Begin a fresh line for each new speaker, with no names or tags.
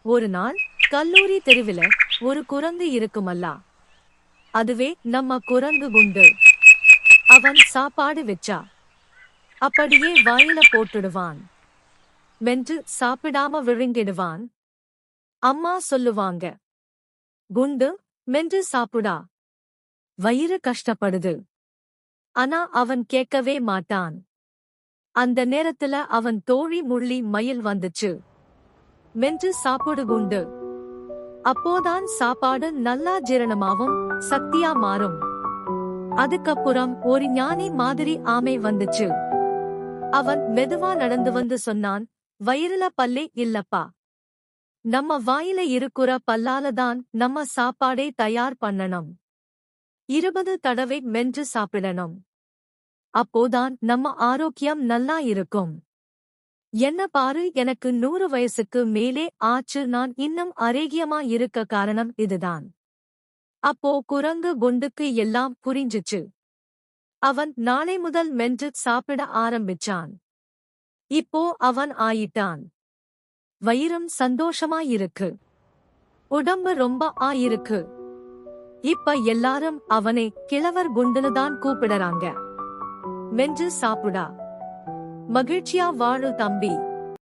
ஒரு நாள் கல்லூரி தெருவில ஒரு குரங்கு இருக்குமல்லா, அதுவே நம்ம குரங்கு குண்டு. அவன் சாப்பாடு வெச்சா அப்படியே வாயில போட்டுடுவான். மென்று சாப்பிடாம விழுங்கிடுவான். அம்மா சொல்லுவாங்க, குண்டு மென்று சாப்புடா, வயிறு கஷ்டப்படுது. ஆனா அவன் கேட்கவே மாட்டான். அந்த நேரத்துல அவன் தோழி முள்ளி மயில் வந்துச்சு. மென்று சாப்பிடு குண்டு, அப்போதான் சாப்பாடு நல்லா ஜீரணமாவும் சக்தியா மாறும். அதுக்கப்புறம் ஒரு ஞானி மாதிரி ஆமை வந்துச்சு. அவன் மெதுவா நடந்து வந்து சொன்னான், வயிறுல பல்லே இல்லப்பா, நம்ம வாயில இருக்குற பல்லாலதான் நம்ம சாப்பாடே தயார் பண்ணணும். 20 தடவை மென்று சாப்பிடணும். அப்போதான் நம்ம ஆரோக்கியம் நல்லா இருக்கும். என்ன பாரு, எனக்கு 100 வயசுக்கு மேலே ஆச்சு, நான் இன்னும் ஆரோக்கியமா இருக்க காரணம் இதுதான். அப்போ குரங்கு குண்டுக்கு எல்லாம் புரிஞ்சுச்சு. அவன் நாளை முதல் மென்று சாப்பிட ஆரம்பிச்சான். இப்போ அவன் ஆயிட்டான். வயிறும் சந்தோஷமா இருக்கு, உடம்பு ரொம்ப இருக்கு. இப்ப எல்லாரும் அவனை கிழவர் குண்டுனுதான் கூப்பிடறாங்க. மென்று சாப்புடா, மகிழ்ச்சியா வாழு தம்பி.